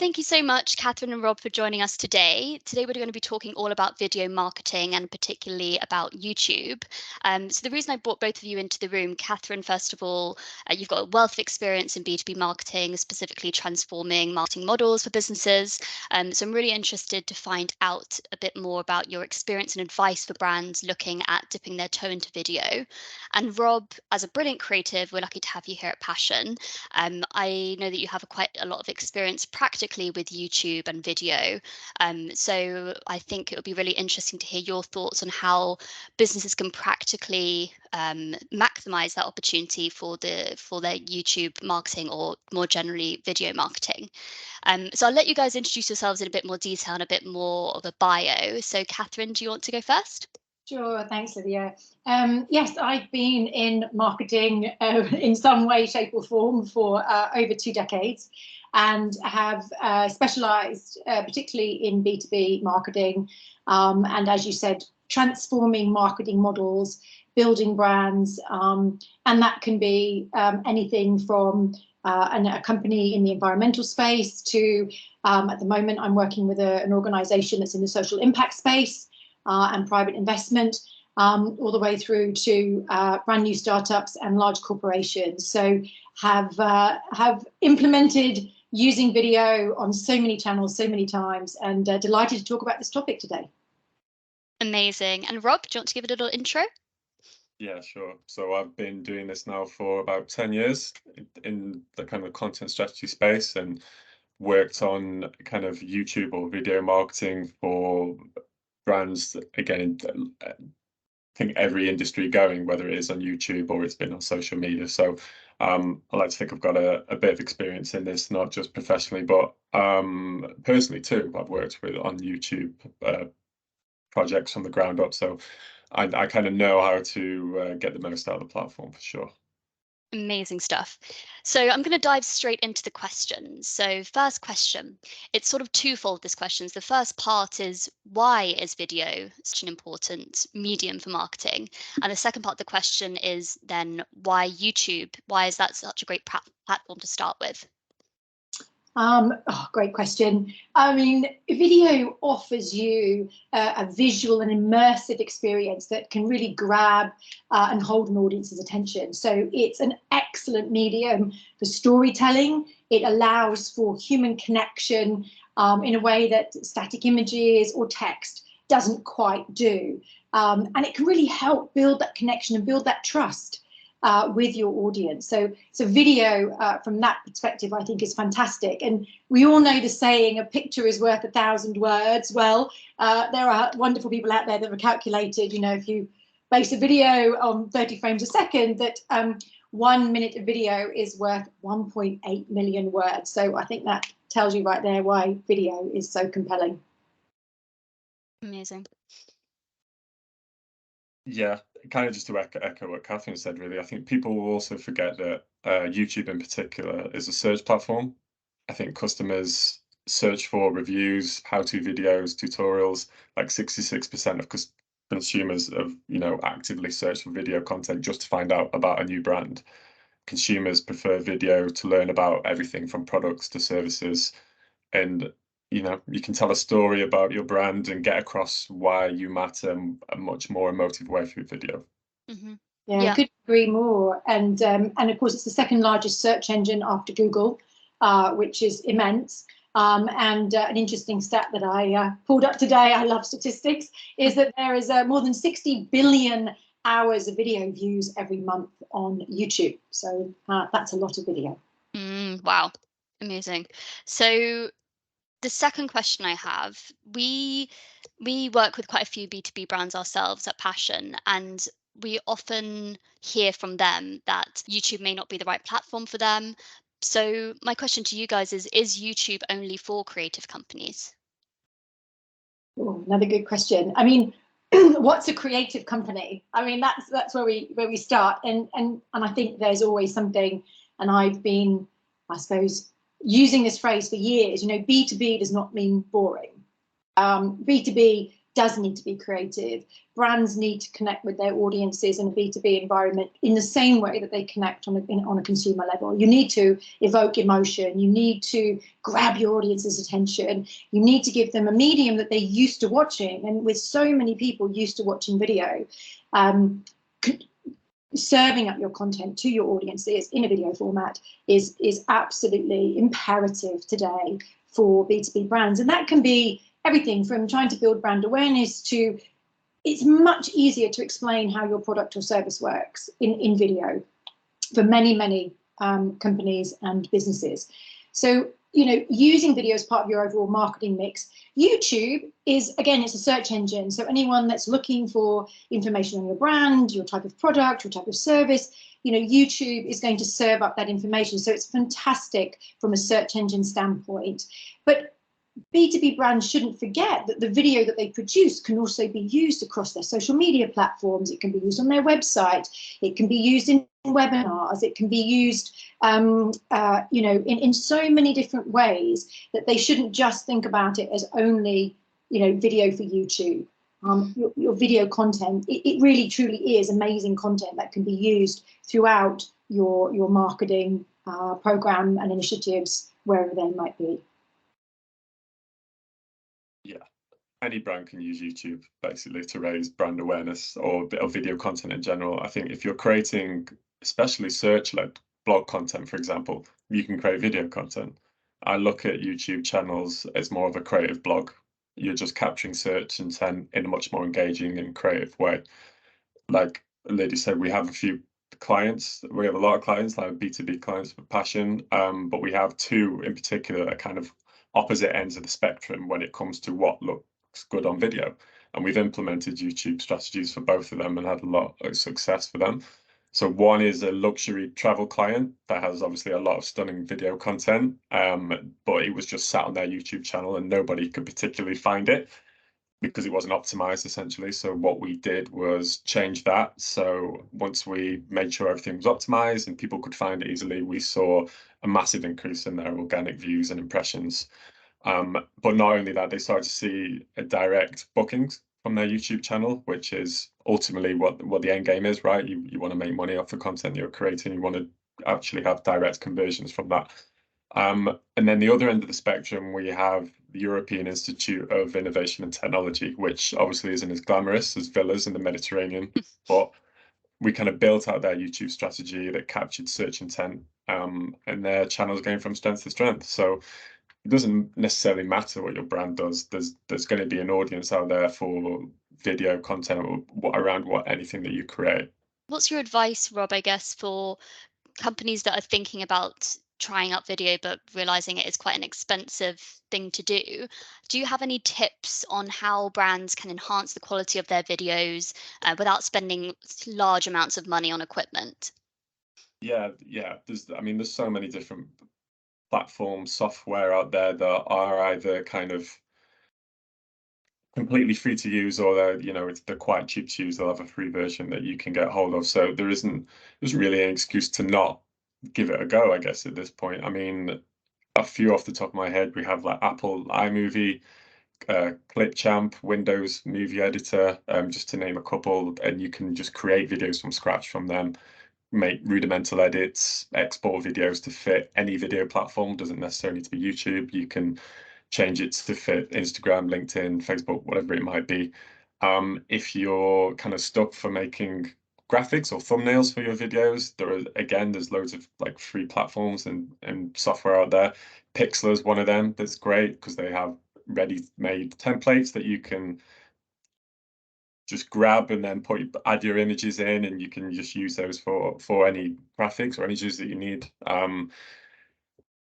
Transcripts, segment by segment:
thank you so much, Kathryn and Rob, for joining us today. Today, we're going to be talking all about video marketing and particularly about YouTube. So the reason I brought both of you into the room, Kathryn, first of all, you've got a wealth of experience in B2B marketing, specifically transforming marketing models for businesses. So I'm really interested to find out a bit more about your experience and advice for brands looking at dipping their toe into video. And Rob, as a brilliant creative, we're lucky to have you here at Passion. I know that you have quite a lot of experience practically with YouTube and video. So I think it would be really interesting to hear your thoughts on how businesses can practically maximize that opportunity for their YouTube marketing, or more generally video marketing. So I'll let you guys introduce yourselves in a bit more detail and a bit more of a bio. So Kathryn, do you want to go first? Sure, thanks, Lydia. Yes, I've been in marketing in some way, shape or form for over 2 decades, and have specialised particularly in B2B marketing, and as you said, transforming marketing models, building brands, and that can be anything from a company in the environmental space to, at the moment, I'm working with an organisation that's in the social impact space, and private investment, all the way through to brand new startups and large corporations. So have implemented using video on so many channels, so many times, and delighted to talk about this topic today. Amazing. And Rob, do you want to give it a little intro? Yeah, sure. So I've been doing this now for about 10 years in the kind of content strategy space, and worked on kind of YouTube or video marketing for brands, again, I think every industry going, whether it is on YouTube or it's been on social media. So I like to think I've got a bit of experience in this, not just professionally, but personally too. I've worked on YouTube projects from the ground up. So I kind of know how to get the most out of the platform for sure. Amazing stuff. So I'm going to dive straight into the questions. So first question, it's sort of twofold, this question. The first part is, why is video such an important medium for marketing? And the second part of the question is then, why YouTube? Why is that such a great platform to start with? Great question. I mean, video offers you a visual and immersive experience that can really grab and hold an audience's attention. So it's an excellent medium for storytelling. It allows for human connection in a way that static images or text doesn't quite do. And it can really help build that connection and build that trust with your audience. So video from that perspective, I think, is fantastic. And we all know the saying, a picture is worth 1,000 words. Well, there are wonderful people out there that have calculated, you know, if you base a video on 30 frames a second, that 1 minute of video is worth 1.8 million words. So I think that tells you right there why video is so compelling. Amazing. Yeah, kind of just to echo what Kathryn said, really. I think people will also forget that YouTube in particular is a search platform. I think customers search for reviews, how-to videos, tutorials. Like 66% of consumers have, you know, actively searched for video content just to find out about a new brand. Consumers prefer video to learn about everything from products to services. And you know, you can tell a story about your brand and get across why you matter in a much more emotive way through video. Mm-hmm. Yeah, I couldn't agree more. And of course, it's the second largest search engine after Google, which is immense. And an interesting stat that I pulled up today, I love statistics, is that there is more than 60 billion hours of video views every month on YouTube. So that's a lot of video. Wow, amazing. So the second question I have, we work with quite a few B2B brands ourselves at Passion, and we often hear from them that YouTube may not be the right platform for them. So my question to you guys is YouTube only for creative companies? Ooh, another good question. I mean, what's a creative company? I mean, that's where we start, and I think there's always something, and I've been, I suppose, using this phrase for years. You know, B2B does not mean boring. B2B does need to be creative. Brands need to connect with their audiences in a B2B environment in the same way that they connect on a consumer level. You need to evoke emotion. You need to grab your audience's attention. You need to give them a medium that they're used to watching. And with so many people used to watching video, serving up your content to your audiences in a video format is absolutely imperative today for B2B brands. And that can be everything from trying to build brand awareness to, it's much easier to explain how your product or service works in video for many companies and businesses. So, you know, using video as part of your overall marketing mix. YouTube is, again, it's a search engine. So anyone that's looking for information on your brand, your type of product, your type of service, you know, YouTube is going to serve up that information. So it's fantastic from a search engine standpoint. But B2B brands shouldn't forget that the video that they produce can also be used across their social media platforms. It can be used on their website. It can be used in webinars. It can be used, you know, in so many different ways that they shouldn't just think about it as only, you know, video for YouTube. Your video content, it really truly is amazing content that can be used throughout your marketing program and initiatives, wherever they might be. Yeah, any brand can use YouTube basically to raise brand awareness or video content in general. I think if you're creating especially search-led blog content, for example, you can create video content. I look at YouTube channels as more of a creative blog. You're just capturing search intent in a much more engaging and creative way. Like Lady said, we have a few clients. We have a lot of clients, like B2B clients for passion, but we have two in particular that are kind of opposite ends of the spectrum when it comes to what looks good on video. And we've implemented YouTube strategies for both of them and had a lot of success for them. So one is a luxury travel client that has obviously a lot of stunning video content, but it was just sat on their YouTube channel and nobody could particularly find it because it wasn't optimized essentially. So what we did was change that. So once we made sure everything was optimized and people could find it easily, we saw a massive increase in their organic views and impressions. But not only that, they started to see a direct bookings from their YouTube channel, which is ultimately what the end game is, right? You want to make money off the content you're creating. You want to actually have direct conversions from that. And then the other end of the spectrum, we have the European Institute of Innovation and Technology, which obviously isn't as glamorous as villas in the Mediterranean, but we kind of built out their YouTube strategy that captured search intent, and their channels going from strength to strength. So it doesn't necessarily matter what your brand does. There's going to be an audience out there for video content around anything that you create. What's your advice, Rob, I guess, for companies that are thinking about trying out video but realizing it is quite an expensive thing to do? Do you have any tips on how brands can enhance the quality of their videos without spending large amounts of money on equipment? Yeah. There's so many different platforms, software out there that are either kind of completely free to use, or they're quite cheap to use. They'll have a free version that you can get hold of. So there's really an excuse to not give it a go, I guess, at this point. I mean, a few off the top of my head, we have like Apple iMovie, Clipchamp, Windows Movie Editor, just to name a couple, and you can just create videos from scratch from them, make rudimental edits, export videos to fit any video platform. Doesn't necessarily need to be YouTube. You can change it to fit Instagram, LinkedIn, Facebook, whatever it might be. If you're kind of stuck for making graphics or thumbnails for your videos, there's loads of like free platforms and software out there. Pixlr is one of them that's great because they have ready-made templates that you can just grab and then add your images in, and you can just use those for any graphics or images that you need.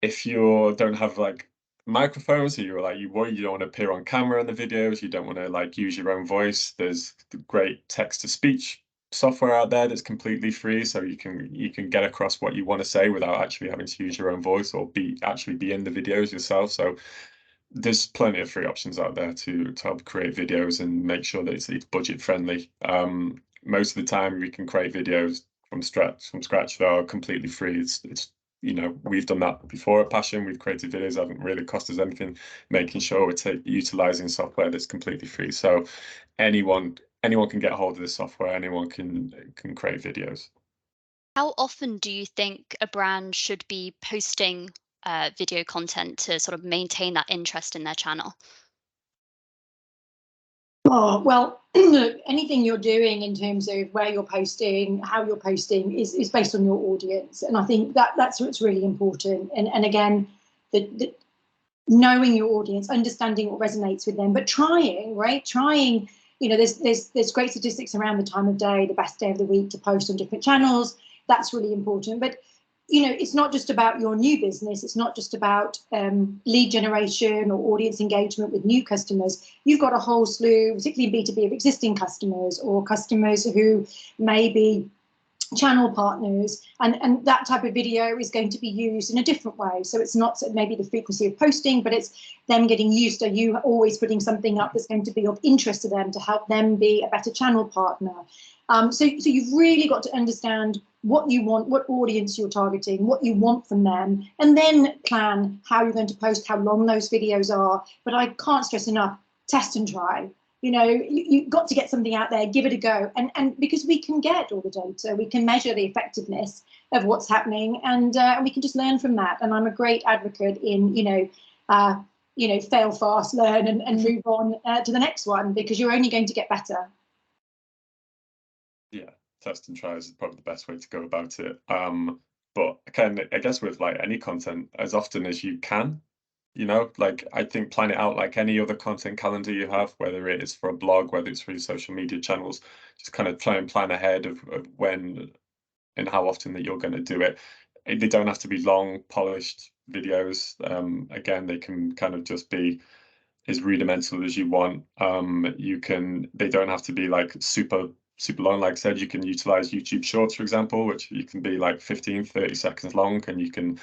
If you don't have like microphones, so you don't want to appear on camera in the videos, you don't want to like use your own voice, there's great text-to-speech software out there that's completely free, so you can get across what you want to say without actually having to use your own voice or be in the videos yourself. So there's plenty of free options out there to help create videos and make sure that it's budget friendly. Most of the time we can create videos from scratch that are completely free. It's you know, we've done that before at Passion. We've created videos that haven't really cost us anything, making sure we're utilizing software that's completely free. So anyone can get hold of this software, anyone can create videos. How often do you think a brand should be posting video content to sort of maintain that interest in their channel? Oh, well, anything you're doing in terms of where you're posting, how you're posting is based on your audience. And I think that's what's really important. And again, the knowing your audience, understanding what resonates with them, but trying, right? Trying, you know, there's great statistics around the time of day, the best day of the week to post on different channels. That's really important. But you know, it's not just about your new business. It's not just about lead generation or audience engagement with new customers. You've got a whole slew, particularly in B2B, of existing customers or customers who may be channel partners, and that type of video is going to be used in a different way. So it's not maybe the frequency of posting, but it's them getting used to you always putting something up that's going to be of interest to them to help them be a better channel partner. So you've really got to understand what you want, what audience you're targeting, what you want from them, and then plan how you're going to post, how long those videos are. But I can't stress enough, test and try. You know, you've got to get something out there, give it a go. And because we can get all the data, we can measure the effectiveness of what's happening, and we can just learn from that. And I'm a great advocate in, fail fast, learn, and move on to the next one, because you're only going to get better. Yeah, test and try is probably the best way to go about it. But I guess with like any content, as often as you can, you know, like I think plan it out like any other content calendar you have, whether it is for a blog, whether it's for your social media channels, just kind of try and plan ahead of when and how often that you're going to do it. They don't have to be long, polished videos. Again, they can kind of just be as rudimental as you want. They don't have to be like super long. Like I said, you can utilize YouTube Shorts, for example, which you can be like 15, 30 seconds long, and you can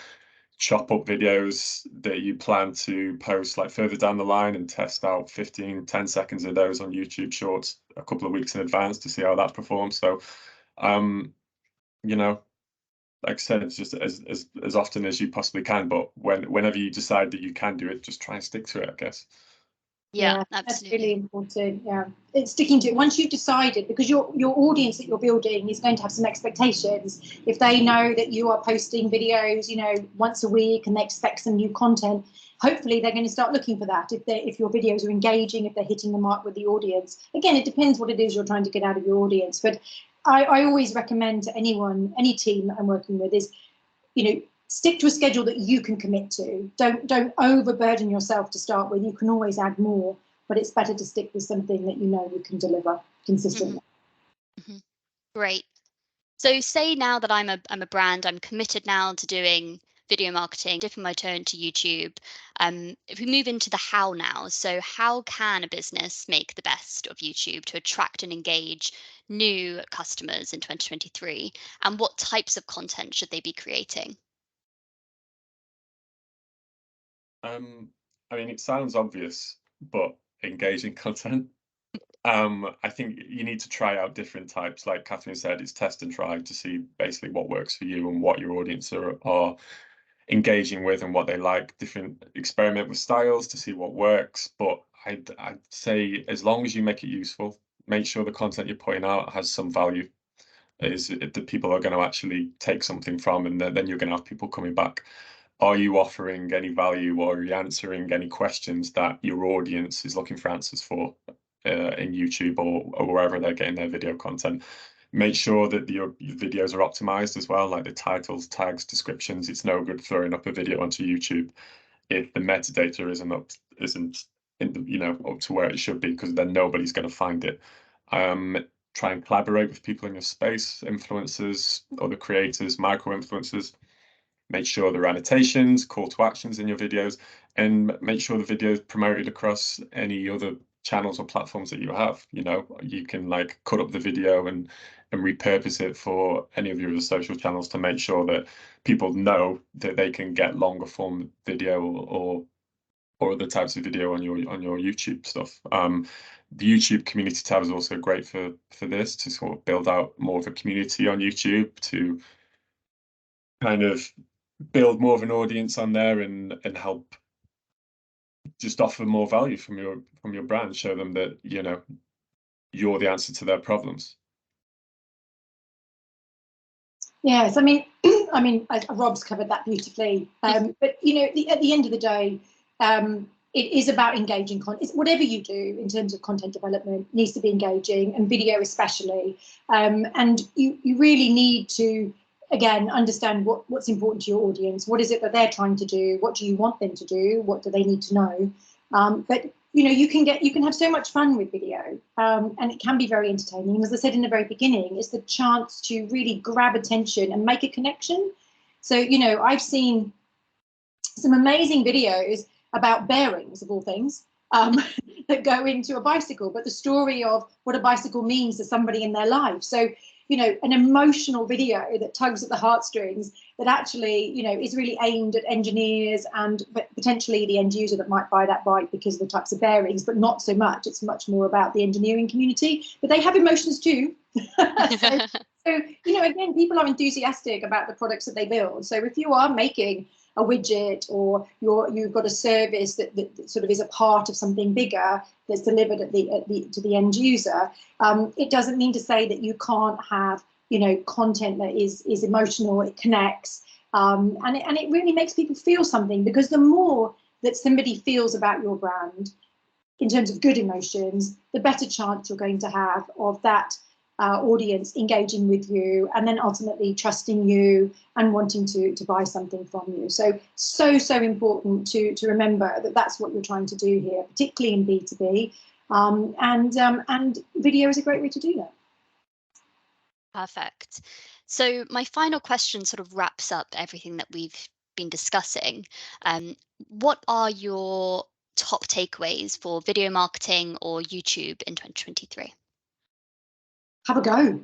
chop up videos that you plan to post like further down the line and test out 15, 10 seconds of those on YouTube Shorts a couple of weeks in advance to see how that performs. So, you know, like I said, it's just as often as you possibly can, but whenever you decide that you can do it, just try and stick to it, I guess. Yeah, Yeah, that's really absolutely. important. Yeah, it's sticking to it. Once you've decided, because your audience that you're building is going to have some expectations. If they know that you are posting videos, you know, once a week, and they expect some new content, hopefully they're going to start looking for that. If your videos are engaging, if they're hitting the mark with the audience. Again, it depends what it is you're trying to get out of your audience. But I always recommend to anyone, any team that I'm working with, is, you know, stick to a schedule that you can commit to. Don't overburden yourself to start with. You can always add more, but it's better to stick with something that you know you can deliver consistently. Hmm. Great. So say now that I'm a brand, I'm committed now to doing video marketing, dipping my toe into YouTube. If we move into the how now, so how can a business make the best of YouTube to attract and engage new customers in 2023? And what types of content should they be creating? I mean, it sounds obvious, but engaging content. I think you need to try out different types. Like Kathryn said, it's test and try to see basically what works for you and what your audience are engaging with and what they like. Different experiment with styles to see what works. But I'd say as long as you make it useful, make sure the content you're putting out has some value. Is it that people are going to actually take something from, and then you're going to have people coming back. Are you offering any value, or are you answering any questions that your audience is looking for answers for in YouTube or wherever they're getting their video content? Make sure that your videos are optimized as well, like the titles, tags, descriptions. It's no good throwing up a video onto YouTube if the metadata isn't in the, up to where it should be, because then nobody's going to find it. Try and collaborate with people in your space, influencers, other creators, micro influencers. Make sure there are annotations, call to actions in your videos, and make sure the video is promoted across any other channels or platforms that you have. You can like cut up the video and repurpose it for any of your other social channels to make sure that people know that they can get longer form video or other types of video on your YouTube stuff. The YouTube community tab is also great for this, to sort of build out more of a community on YouTube, to kind of build more of an audience on there and help just offer more value from your brand, show them that, you know, you're the answer to their problems. Yes, I mean, Rob's covered that beautifully. But you know, at the end of the day, it is about engaging content. Whatever you do in terms of content development needs to be engaging, and video especially. And you really need to, again, understand what's important to your audience. What is it that they're trying to do? What do you want them to do? What do they need to know? But you know, you can have so much fun with video, and it can be very entertaining. And as I said in the very beginning, it's the chance to really grab attention and make a connection. So, you know, I've seen some amazing videos about bearings, of all things, that go into a bicycle, but the story of what a bicycle means to somebody in their life. So, you know, an emotional video that tugs at the heartstrings, that actually, you know, is really aimed at engineers and potentially the end user that might buy that bike because of the types of bearings, but not so much. It's much more about the engineering community, but they have emotions too. So, you know, again, people are enthusiastic about the products that they build. So if you are making a widget, or you've got a service that sort of is a part of something bigger that's delivered to the end user, it doesn't mean to say that you can't have, you know, content that is emotional, it connects, and it really makes people feel something, because the more that somebody feels about your brand in terms of good emotions, the better chance you're going to have of that audience engaging with you, and then ultimately trusting you and wanting to buy something from you. So important to remember that that's what you're trying to do here, particularly in B2B, and video is a great way to do that. Perfect. So my final question sort of wraps up everything that we've been discussing. What are your top takeaways for video marketing or YouTube in 2023? Have a go.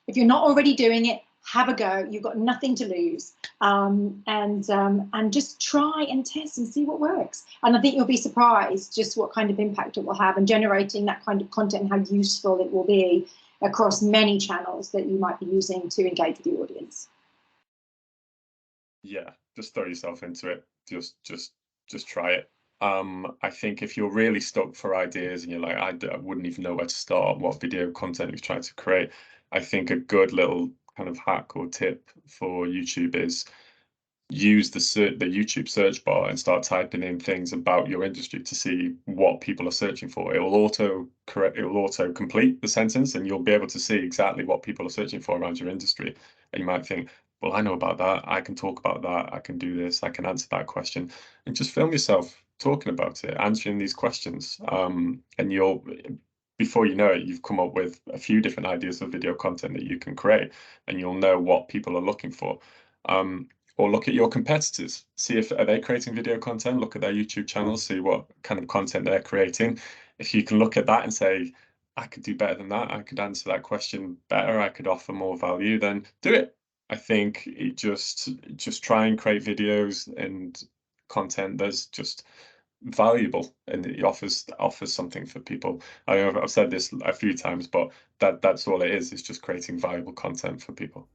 If you're not already doing it, have a go. You've got nothing to lose, and just try and test and see what works. And I think you'll be surprised just what kind of impact it will have, and generating that kind of content, and how useful it will be across many channels that you might be using to engage with your audience. Yeah, just throw yourself into it. Just try it. I think if you're really stuck for ideas and you're like, I wouldn't even know where to start, what video content you've tried to create, I think a good little kind of hack or tip for YouTube is use the YouTube search bar and start typing in things about your industry to see what people are searching for. It will auto complete the sentence, and you'll be able to see exactly what people are searching for around your industry. And you might think, well, I know about that, I can talk about that, I can do this, I can answer that question. And just film yourself talking about it, answering these questions. And you'll, before you know it, you've come up with a few different ideas of video content that you can create, and you'll know what people are looking for. Or look at your competitors, see if are they creating video content, look at their YouTube channels, see what kind of content they're creating. If you can look at that and say, I could do better than that, I could answer that question better, I could offer more value, then do it. I think it just try and create videos and content that's just valuable, and it offers something for people. I've said this a few times, but that's all it is. It's just creating valuable content for people.